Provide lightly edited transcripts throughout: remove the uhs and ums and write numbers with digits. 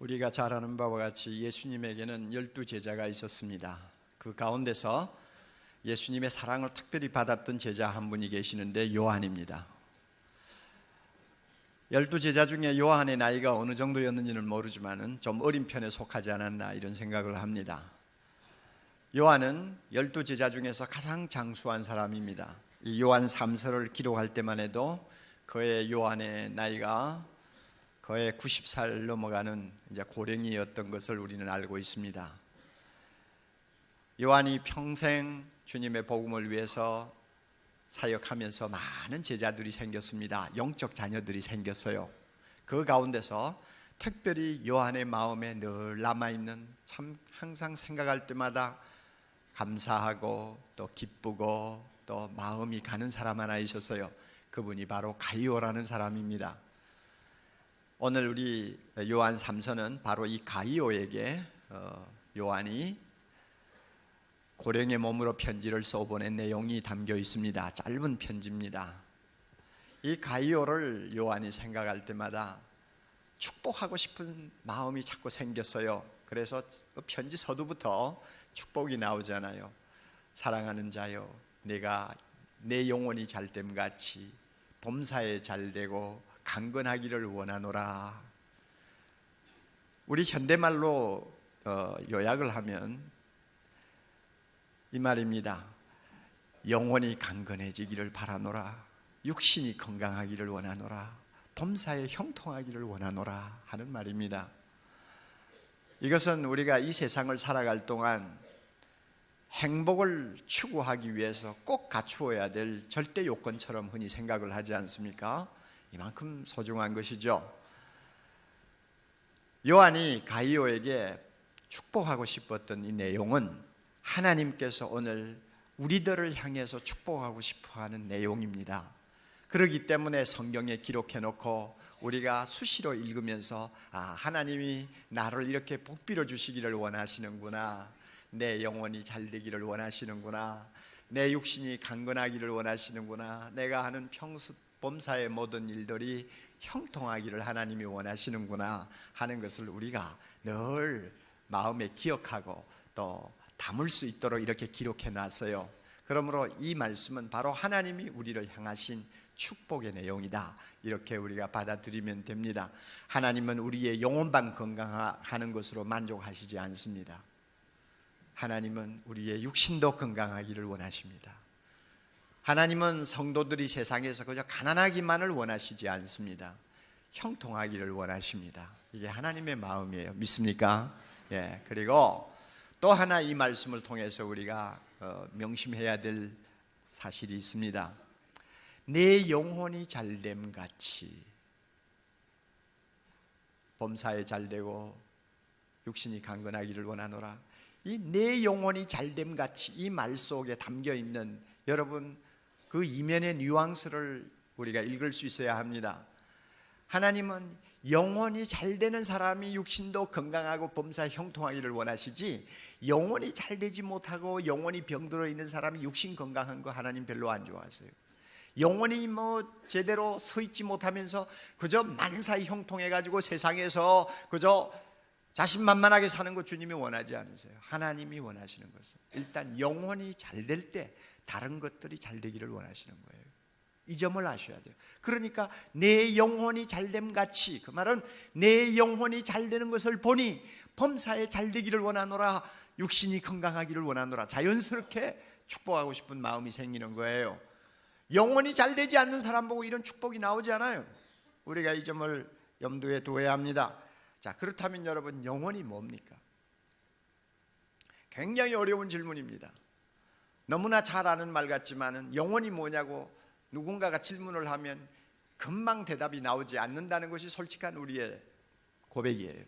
우리가 잘 아는 바와 같이 예수님에게는 12제자가 있었습니다. 그 가운데서 예수님의 사랑을 특별히 받았던 제자 한 분이 계시는데 요한입니다. 12제자 중에 요한의 나이가 어느 정도였는지는 모르지만 좀 어린 편에 속하지 않았나 이런 생각을 합니다. 요한은 12제자 중에서 가장 장수한 사람입니다. 이 요한 3서를 기록할 때만 해도 그의 요한의 나이가 거의 90살 넘어가는 이제 고령이었던 것을 우리는 알고 있습니다. 요한이 평생 주님의 복음을 위해서 사역하면서 많은 제자들이 생겼습니다. 영적 자녀들이 생겼어요. 그 가운데서 특별히 요한의 마음에 늘 남아있는, 참 항상 생각할 때마다 감사하고 또 기쁘고 또 마음이 가는 사람 하나 있었어요. 그분이 바로 가이오라는 사람입니다. 오늘 우리 요한 3서는 바로 이 가이오에게 요한이 고령의 몸으로 편지를 써보낸 내용이 담겨 있습니다. 짧은 편지입니다. 이 가이오를 요한이 생각할 때마다 축복하고 싶은 마음이 자꾸 생겼어요. 그래서 편지 서두부터 축복이 나오잖아요. 사랑하는 자여, 내가 내 영혼이 잘됨 같이 범사에 잘되고 강건하기를 원하노라. 우리 현대말로 요약을 하면 이 말입니다. 영혼이 강건해지기를 바라노라. 육신이 건강하기를 원하노라. 범사에 형통하기를 원하노라 하는 말입니다. 이것은 우리가 이 세상을 살아갈 동안 행복을 추구하기 위해서 꼭 갖추어야 될 절대 요건처럼 흔히 생각을 하지 않습니까? 이만큼 소중한 것이죠. 요한이 가이오에게 축복하고 싶었던 이 내용은 하나님께서 오늘 우리들을 향해서 축복하고 싶어하는 내용입니다. 그렇기 때문에 성경에 기록해 놓고 우리가 수시로 읽으면서 하나님이 나를 이렇게 복빌어 주시기를 원하시는구나, 내 영혼이 잘 되기를 원하시는구나, 내 육신이 강건하기를 원하시는구나, 내가 하는 범사의 모든 일들이 형통하기를 하나님이 원하시는구나 하는 것을 우리가 늘 마음에 기억하고 또 담을 수 있도록 이렇게 기록해 놨어요. 그러므로 이 말씀은 바로 하나님이 우리를 향하신 축복의 내용이다, 이렇게 우리가 받아들이면 됩니다. 하나님은 우리의 영혼만 건강하는 것으로 만족하시지 않습니다. 하나님은 우리의 육신도 건강하기를 원하십니다. 하나님은 성도들이 세상에서 그저 가난하기만을 원하시지 않습니다. 형통하기를 원하십니다. 이게 하나님의 마음이에요. 믿습니까? 예. 그리고 또 하나 이 말씀을 통해서 우리가 명심해야 될 사실이 있습니다. 내 영혼이 잘됨 같이 범사에 잘되고 육신이 강건하기를 원하노라. 이 내 영혼이 잘됨 같이 이 말 속에 담겨 있는, 여러분, 그 이면의 뉘앙스를 우리가 읽을 수 있어야 합니다. 하나님은 영혼이 잘 되는 사람이 육신도 건강하고 범사에 형통하기를 원하시지, 영혼이 잘 되지 못하고 영혼이 병들어 있는 사람이 육신 건강한 거 하나님 별로 안 좋아하세요. 영혼이 제대로 서 있지 못하면서 그저 만사히 형통해가지고 세상에서 그저 자신만만하게 사는 것 주님이 원하지 않으세요. 하나님이 원하시는 것은 일단 영혼이 잘 될 때 다른 것들이 잘 되기를 원하시는 거예요. 이 점을 아셔야 돼요. 그러니까 내 영혼이 잘됨 같이, 그 말은 내 영혼이 잘 되는 것을 보니 범사에 잘 되기를 원하노라, 육신이 건강하기를 원하노라, 자연스럽게 축복하고 싶은 마음이 생기는 거예요. 영혼이 잘 되지 않는 사람 보고 이런 축복이 나오지 않아요. 우리가 이 점을 염두에 두어야 합니다. 자, 그렇다면 여러분, 영혼이 뭡니까? 굉장히 어려운 질문입니다. 너무나 잘 아는 말 같지만 영혼이 뭐냐고 누군가가 질문을 하면 금방 대답이 나오지 않는다는 것이 솔직한 우리의 고백이에요.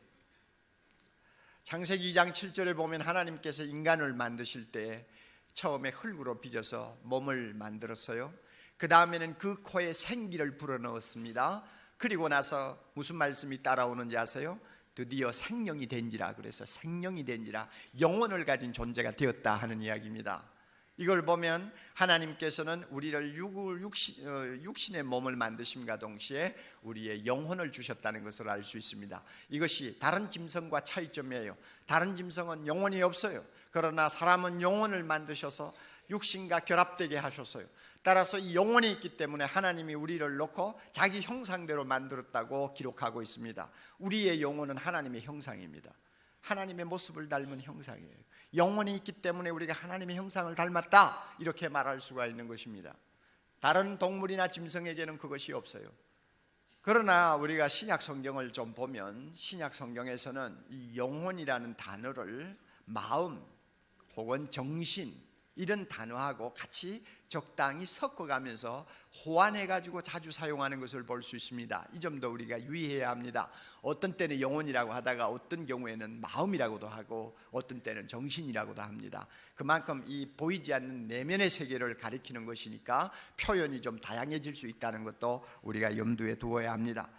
창세기 2장 7절에 보면 하나님께서 인간을 만드실 때 처음에 흙으로 빚어서 몸을 만들었어요. 그 다음에는 그 코에 생기를 불어넣었습니다. 그리고 나서 무슨 말씀이 따라오는지 아세요? 드디어 생명이 된지라, 그래서 생명이 된지라 영혼을 가진 존재가 되었다 하는 이야기입니다. 이걸 보면 하나님께서는 우리를 육신의 몸을 만드심과 동시에 우리의 영혼을 주셨다는 것을 알 수 있습니다. 이것이 다른 짐승과 차이점이에요. 다른 짐승은 영혼이 없어요. 그러나 사람은 영혼을 만드셔서 육신과 결합되게 하셨어요. 따라서 이 영혼이 있기 때문에 하나님이 우리를 놓고 자기 형상대로 만들었다고 기록하고 있습니다. 우리의 영혼은 하나님의 형상입니다. 하나님의 모습을 닮은 형상이에요. 영혼이 있기 때문에 우리가 하나님의 형상을 닮았다, 이렇게 말할 수가 있는 것입니다. 다른 동물이나 짐승에게는 그것이 없어요. 그러나 우리가 신약 성경을 좀 보면 신약 성경에서는 이 영혼이라는 단어를 마음 혹은 정신, 이런 단어하고 같이 적당히 섞어가면서 호환해가지고 자주 사용하는 것을 볼 수 있습니다. 이 점도 우리가 유의해야 합니다. 어떤 때는 영혼이라고 하다가 어떤 경우에는 마음이라고도 하고 어떤 때는 정신이라고도 합니다. 그만큼 이 보이지 않는 내면의 세계를 가리키는 것이니까 표현이 좀 다양해질 수 있다는 것도 우리가 염두에 두어야 합니다.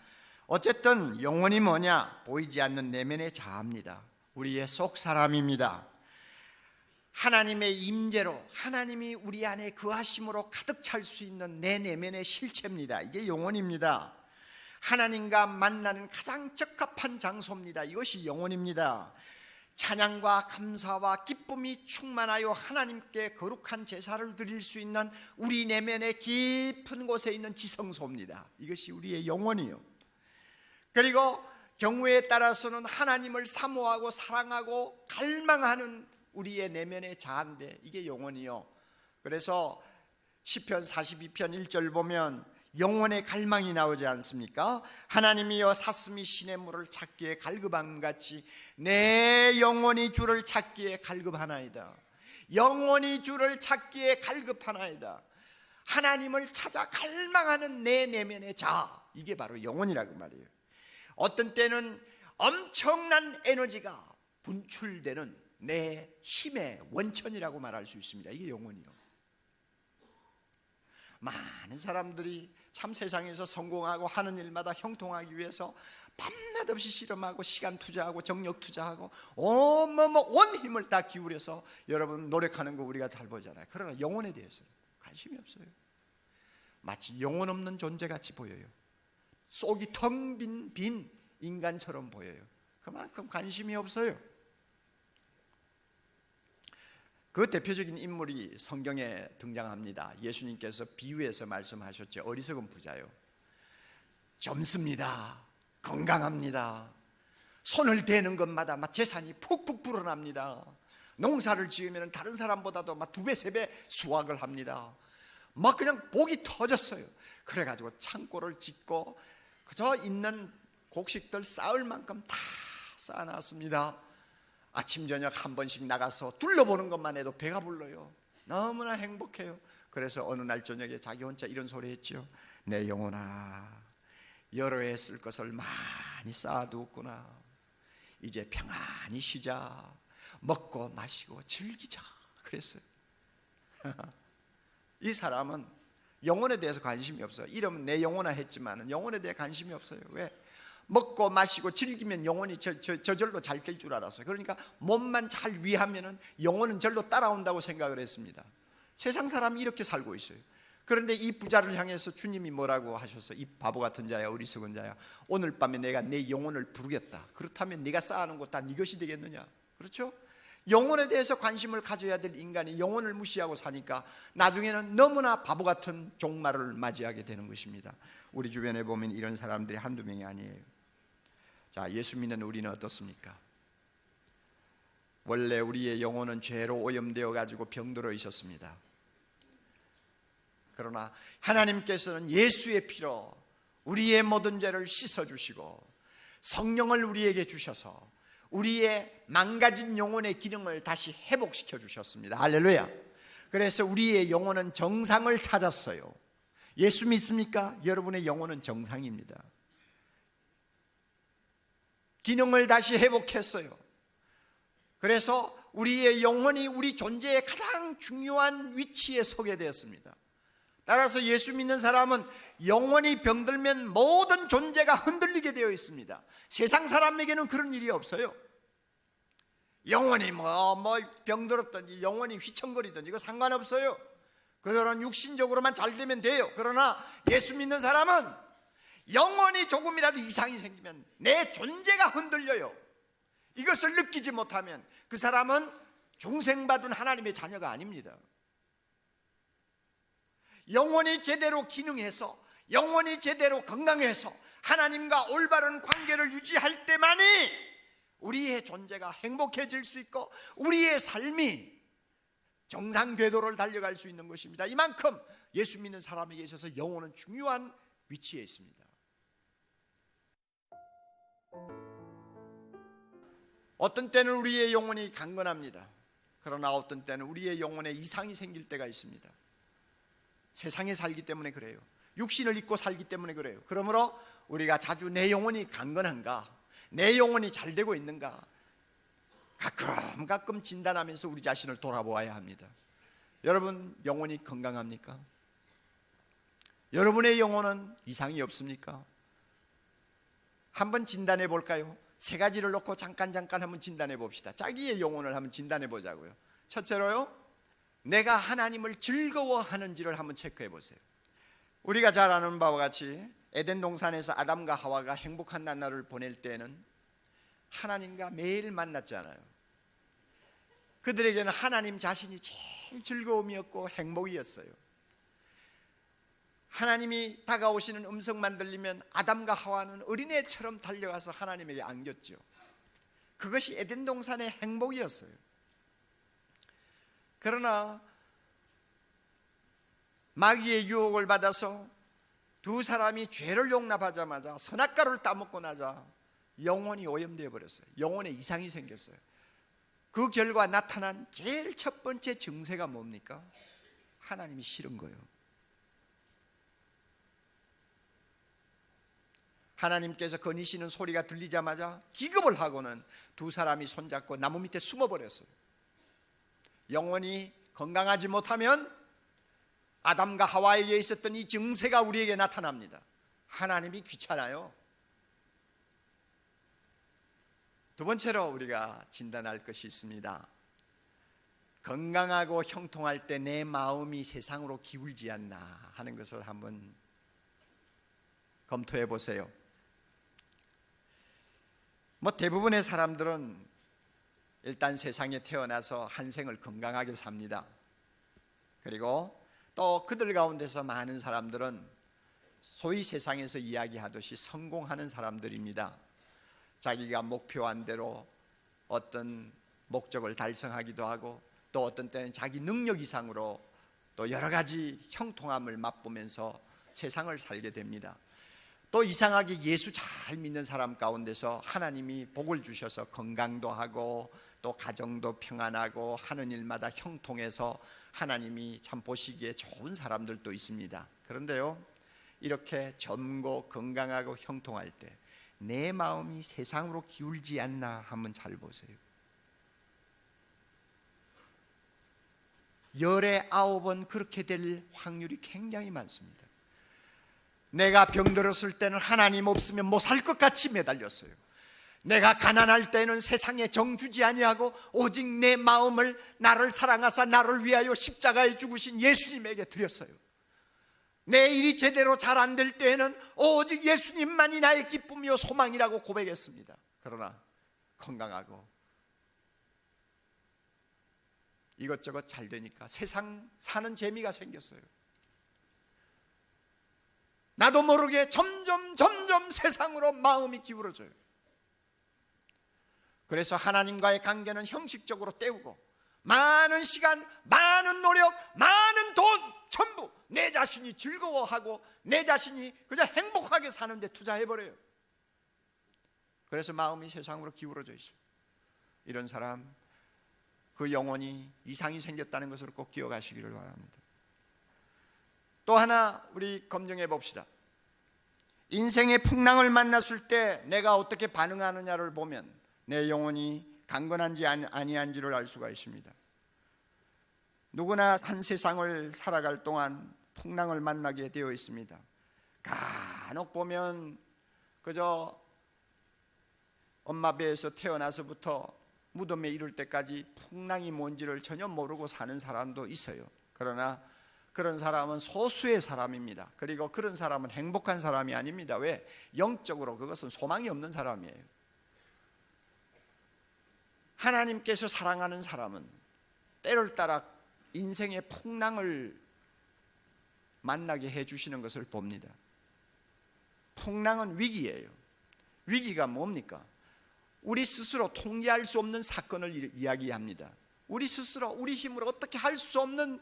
어쨌든 영혼이 뭐냐? 보이지 않는 내면의 자아입니다. 우리의 속 사람입니다. 하나님의 임재로, 하나님이 우리 안에 거하심으로 가득 찰 수 있는 내 내면의 실체입니다. 이게 영혼입니다. 하나님과 만나는 가장 적합한 장소입니다. 이것이 영혼입니다. 찬양과 감사와 기쁨이 충만하여 하나님께 거룩한 제사를 드릴 수 있는 우리 내면의 깊은 곳에 있는 지성소입니다. 이것이 우리의 영혼이요. 그리고 경우에 따라서는 하나님을 사모하고 사랑하고 갈망하는 우리의 내면의 자아인데 이게 영혼이요. 그래서 시편 42편 1절 보면 영혼의 갈망이 나오지 않습니까? 하나님이여 사슴이 시냇물을 찾기에 갈급함같이 내 영혼이 주를 찾기에 갈급하나이다. 영혼이 주를 찾기에 갈급하나이다. 하나님을 찾아 갈망하는 내 내면의 자아, 이게 바로 영혼이라고 말이에요. 어떤 때는 엄청난 에너지가 분출되는 내 힘의 원천이라고 말할 수 있습니다. 이게 영혼이요. 많은 사람들이 참 세상에서 성공하고 하는 일마다 형통하기 위해서 밤낮 없이 실험하고 시간 투자하고 정력 투자하고 온 힘을 다 기울여서 여러분 노력하는 거 우리가 잘 보잖아요. 그러나 영혼에 대해서는 관심이 없어요. 마치 영혼 없는 존재같이 보여요. 속이 텅 빈 인간처럼 보여요. 그만큼 관심이 없어요. 그 대표적인 인물이 성경에 등장합니다. 예수님께서 비유해서 말씀하셨죠. 어리석은 부자요. 젊습니다. 건강합니다. 손을 대는 것마다 막 재산이 푹푹 불어납니다. 농사를 지으면 다른 사람보다도 막 2배, 3배 수확을 합니다. 막 그냥 복이 터졌어요. 그래가지고 창고를 짓고 그저 있는 곡식들 쌓을 만큼 다 쌓아놨습니다. 아침 저녁 한 번씩 나가서 둘러보는 것만 해도 배가 불러요. 너무나 행복해요. 그래서 어느 날 저녁에 자기 혼자 이런 소리 했지요. 내 영혼아, 여러 해 쓸 것을 많이 쌓아두었구나. 이제 평안히 쉬자. 먹고 마시고 즐기자. 그랬어요. 이 사람은 영혼에 대해서 관심이 없어요. 이름은 내 영혼아 했지만 영혼에 대해 관심이 없어요. 왜? 먹고 마시고 즐기면 영혼이 저절로 잘 될 줄 알았어요. 그러니까 몸만 잘 위하면 영혼은 절로 따라온다고 생각을 했습니다. 세상 사람이 이렇게 살고 있어요. 그런데 이 부자를 향해서 주님이 뭐라고 하셨어요? 이 바보 같은 자야, 어리석은 자야, 오늘 밤에 내가 내 영혼을 부르겠다. 그렇다면 네가 쌓아놓은 것 다 네 것이 되겠느냐? 그렇죠? 영혼에 대해서 관심을 가져야 될 인간이 영혼을 무시하고 사니까 나중에는 너무나 바보 같은 종말을 맞이하게 되는 것입니다. 우리 주변에 보면 이런 사람들이 한두 명이 아니에요. 자, 예수 믿는 우리는 어떻습니까? 원래 우리의 영혼은 죄로 오염되어 가지고 병들어 있었습니다. 그러나 하나님께서는 예수의 피로 우리의 모든 죄를 씻어주시고 성령을 우리에게 주셔서 우리의 망가진 영혼의 기능을 다시 회복시켜 주셨습니다. 할렐루야. 그래서 우리의 영혼은 정상을 찾았어요. 예수 믿습니까? 여러분의 영혼은 정상입니다. 기능을 다시 회복했어요. 그래서 우리의 영혼이 우리 존재의 가장 중요한 위치에 서게 되었습니다. 따라서 예수 믿는 사람은 영혼이 병들면 모든 존재가 흔들리게 되어 있습니다. 세상 사람에게는 그런 일이 없어요. 영원히 병들었든지 영원히 휘청거리든지 이거 상관없어요. 그들은 육신적으로만 잘 되면 돼요. 그러나 예수 믿는 사람은 영원히 조금이라도 이상이 생기면 내 존재가 흔들려요. 이것을 느끼지 못하면 그 사람은 중생받은 하나님의 자녀가 아닙니다. 영원히 제대로 기능해서, 영원히 제대로 건강해서 하나님과 올바른 관계를 유지할 때만이 우리의 존재가 행복해질 수 있고 우리의 삶이 정상 궤도를 달려갈 수 있는 것입니다. 이만큼 예수 믿는 사람에게 있어서 영혼은 중요한 위치에 있습니다. 어떤 때는 우리의 영혼이 강건합니다. 그러나 어떤 때는 우리의 영혼에 이상이 생길 때가 있습니다. 세상에 살기 때문에 그래요. 육신을 입고 살기 때문에 그래요. 그러므로 우리가 자주 내 영혼이 강건한가, 내 영혼이 잘 되고 있는가 가끔 진단하면서 우리 자신을 돌아보아야 합니다. 여러분 영혼이 건강합니까? 여러분의 영혼은 이상이 없습니까? 한번 진단해 볼까요? 세 가지를 놓고 잠깐 한번 진단해 봅시다. 자기의 영혼을 한번 진단해 보자고요. 첫째로요, 내가 하나님을 즐거워하는지를 한번 체크해 보세요. 우리가 잘 아는 바와 같이 에덴 동산에서 아담과 하와가 행복한 나날을 보낼 때는 하나님과 매일 만났잖아요. 그들에게는 하나님 자신이 제일 즐거움이었고 행복이었어요. 하나님이 다가오시는 음성만 들리면 아담과 하와는 어린애처럼 달려가서 하나님에게 안겼죠. 그것이 에덴 동산의 행복이었어요. 그러나 마귀의 유혹을 받아서 두 사람이 죄를 용납하자마자 선악과를 따먹고 나자 영혼이 오염되어 버렸어요. 영혼에 이상이 생겼어요. 그 결과 나타난 제일 첫 번째 증세가 뭡니까? 하나님이 싫은 거예요. 하나님께서 거니시는 소리가 들리자마자 기겁을 하고는 두 사람이 손잡고 나무 밑에 숨어버렸어요. 영혼이 건강하지 못하면 아담과 하와에게 있었던 이 증세가 우리에게 나타납니다. 하나님이 귀찮아요. 두 번째로 우리가 진단할 것이 있습니다. 건강하고 형통할 때 내 마음이 세상으로 기울지 않나 하는 것을 한번 검토해 보세요. 대부분의 사람들은 일단 세상에 태어나서 한 생을 건강하게 삽니다. 그리고 또 그들 가운데서 많은 사람들은 소위 세상에서 이야기하듯이 성공하는 사람들입니다. 자기가 목표한 대로 어떤 목적을 달성하기도 하고 또 어떤 때는 자기 능력 이상으로 또 여러 가지 형통함을 맛보면서 세상을 살게 됩니다. 또 이상하게 예수 잘 믿는 사람 가운데서 하나님이 복을 주셔서 건강도 하고 또 가정도 평안하고 하는 일마다 형통해서 하나님이 참 보시기에 좋은 사람들도 있습니다. 그런데요, 이렇게 젊고 건강하고 형통할 때 내 마음이 세상으로 기울지 않나 한번 잘 보세요. 10에 9은 그렇게 될 확률이 굉장히 많습니다. 내가 병들었을 때는 하나님 없으면 못 살 것 같이 매달렸어요. 내가 가난할 때는 세상에 정 두지 아니하고 오직 내 마음을 나를 사랑하사 나를 위하여 십자가에 죽으신 예수님에게 드렸어요. 내 일이 제대로 잘 안 될 때에는 오직 예수님만이 나의 기쁨이요 소망이라고 고백했습니다. 그러나 건강하고 이것저것 잘 되니까 세상 사는 재미가 생겼어요. 나도 모르게 점점 세상으로 마음이 기울어져요. 그래서 하나님과의 관계는 형식적으로 때우고 많은 시간, 많은 노력, 많은 돈 전부 내 자신이 즐거워하고 내 자신이 그저 행복하게 사는 데 투자해버려요. 그래서 마음이 세상으로 기울어져 있어요. 이런 사람 그 영혼이 이상이 생겼다는 것을 꼭 기억하시기를 바랍니다. 또 하나 우리 검증해 봅시다. 인생의 풍랑을 만났을 때 내가 어떻게 반응하느냐를 보면 내 영혼이 강건한지 아니한지를 알 수가 있습니다. 누구나 한 세상을 살아갈 동안 풍랑을 만나게 되어 있습니다. 간혹 보면 그저 엄마 배에서 태어나서부터 무덤에 이를 때까지 풍랑이 뭔지를 전혀 모르고 사는 사람도 있어요. 그러나 그런 사람은 소수의 사람입니다. 그리고 그런 사람은 행복한 사람이 아닙니다. 왜? 영적으로 그것은 소망이 없는 사람이에요. 하나님께서 사랑하는 사람은 때를 따라 인생의 풍랑을 만나게 해주시는 것을 봅니다. 풍랑은 위기예요. 위기가 뭡니까? 우리 스스로 통제할 수 없는 사건을 이야기합니다. 우리 스스로 우리 힘으로 어떻게 할 수 없는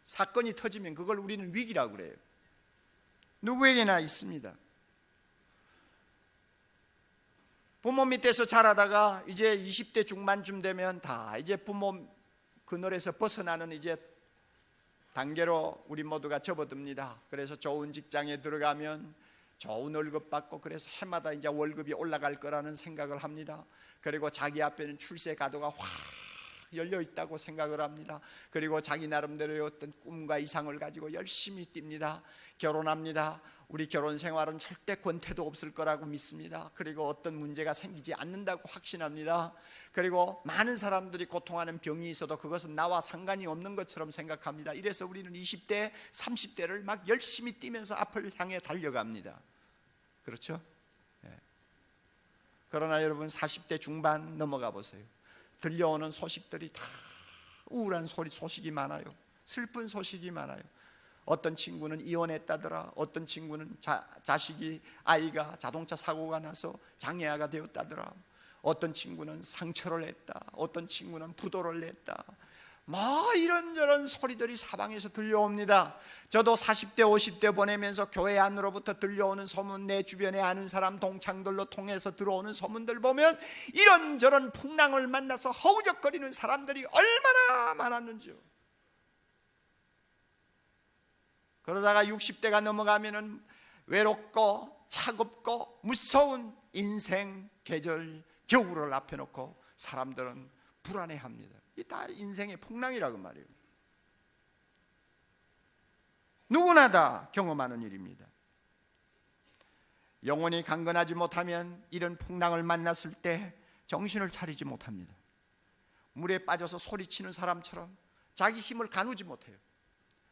사건이 터지면 그걸 우리는 위기라고 그래요. 누구에게나 있습니다. 부모 밑에서 자라다가 이제 20대 중반쯤 되면 다 이제 부모 그늘에서 벗어나는 이제 단계로 우리 모두가 접어듭니다. 그래서 좋은 직장에 들어가면 좋은 월급 받고 그래서 해마다 이제 월급이 올라갈 거라는 생각을 합니다. 그리고 자기 앞에는 출세 가도가 확 열려 있다고 생각을 합니다. 그리고 자기 나름대로의 어떤 꿈과 이상을 가지고 열심히 뜁니다. 결혼합니다. 우리 결혼 생활은 절대 권태도 없을 거라고 믿습니다. 그리고 어떤 문제가 생기지 않는다고 확신합니다. 그리고 많은 사람들이 고통하는 병이 있어도 그것은 나와 상관이 없는 것처럼 생각합니다. 이래서 우리는 20대, 30대를 막 열심히 뛰면서 앞을 향해 달려갑니다. 그렇죠? 네. 그러나 여러분 40대 중반 넘어가 보세요. 들려오는 소식들이 다 우울한 소식이 많아요. 슬픈 소식이 많아요. 어떤 친구는 이혼했다더라. 어떤 친구는 아이가 자동차 사고가 나서 장애아가 되었다더라. 어떤 친구는 상처를 냈다. 어떤 친구는 부도를 냈다. 뭐 이런저런 소리들이 사방에서 들려옵니다. 저도 40대 50대 보내면서 교회 안으로부터 들려오는 소문, 내 주변에 아는 사람 동창들로 통해서 들어오는 소문들 보면 이런저런 풍랑을 만나서 허우적거리는 사람들이 얼마나 많았는지요. 그러다가 60대가 넘어가면은 외롭고 차갑고 무서운 인생 계절 겨울을 앞에 놓고 사람들은 불안해합니다. 이 다 인생의 풍랑이라고 말이에요. 누구나 다 경험하는 일입니다. 영혼이 강건하지 못하면 이런 풍랑을 만났을 때 정신을 차리지 못합니다. 물에 빠져서 소리치는 사람처럼 자기 힘을 가누지 못해요.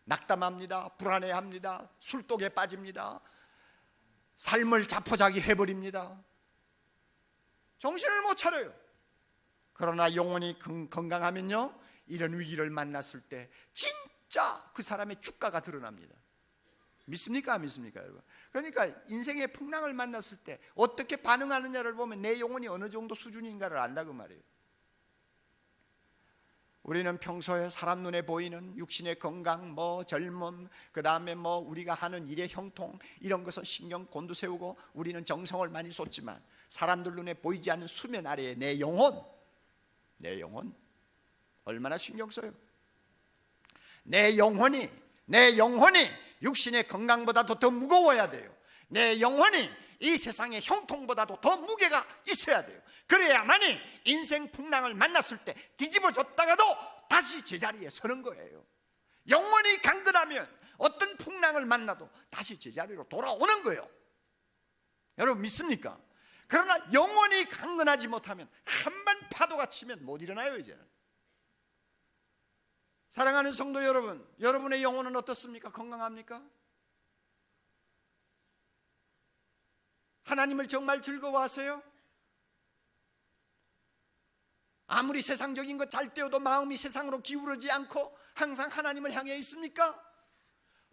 낙담합니다. 불안해합니다. 술독에 빠집니다. 삶을 자포자기 해버립니다. 정신을 못 차려요. 그러나 영혼이 건강하면요, 이런 위기를 만났을 때 진짜 그 사람의 주가가 드러납니다. 믿습니까? 안 믿습니까, 여러분? 그러니까 인생의 풍랑을 만났을 때 어떻게 반응하느냐를 보면 내 영혼이 어느 정도 수준인가를 안다고 말이에요. 우리는 평소에 사람 눈에 보이는 육신의 건강, 젊음, 그 다음에 우리가 하는 일의 형통, 이런 것은 신경 곤두세우고 우리는 정성을 많이 쏟지만 사람들 눈에 보이지 않는 수면 아래에 내 영혼 얼마나 신경 써요? 내 영혼이 육신의 건강보다도 더 무거워야 돼요. 내 영혼이 이 세상의 형통보다도 더 무게가 있어야 돼요. 그래야만이 인생 풍랑을 만났을 때 뒤집어졌다가도 다시 제자리에 서는 거예요. 영혼이 강건하면 어떤 풍랑을 만나도 다시 제자리로 돌아오는 거예요. 여러분 믿습니까? 그러나 영혼이 강건하지 못하면 한 번 파도가 치면 못 일어나요. 이제는. 사랑하는 성도 여러분, 여러분의 영혼은 어떻습니까? 건강합니까? 하나님을 정말 즐거워하세요? 아무리 세상적인 것 잘 때워도 마음이 세상으로 기울어지지 않고 항상 하나님을 향해 있습니까?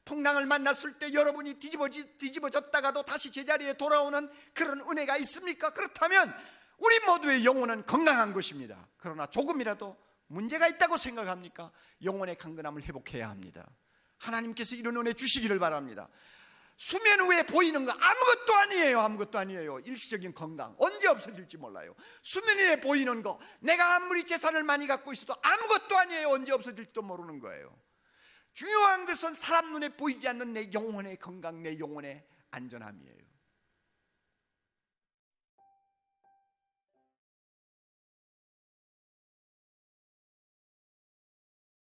풍랑을 만났을 때 여러분이 뒤집어졌다가도 다시 제자리에 돌아오는 그런 은혜가 있습니까? 그렇다면 우리 모두의 영혼은 건강한 것입니다. 그러나 조금이라도 문제가 있다고 생각합니까? 영혼의 강건함을 회복해야 합니다. 하나님께서 이런 은혜 주시기를 바랍니다. 수면 위에 보이는 거 아무것도 아니에요. 일시적인 건강 언제 없어질지 몰라요. 수면 위에 보이는 거 내가 아무리 재산을 많이 갖고 있어도 아무것도 아니에요. 언제 없어질지도 모르는 거예요. 중요한 것은 사람 눈에 보이지 않는 내 영혼의 건강, 내 영혼의 안전함이에요.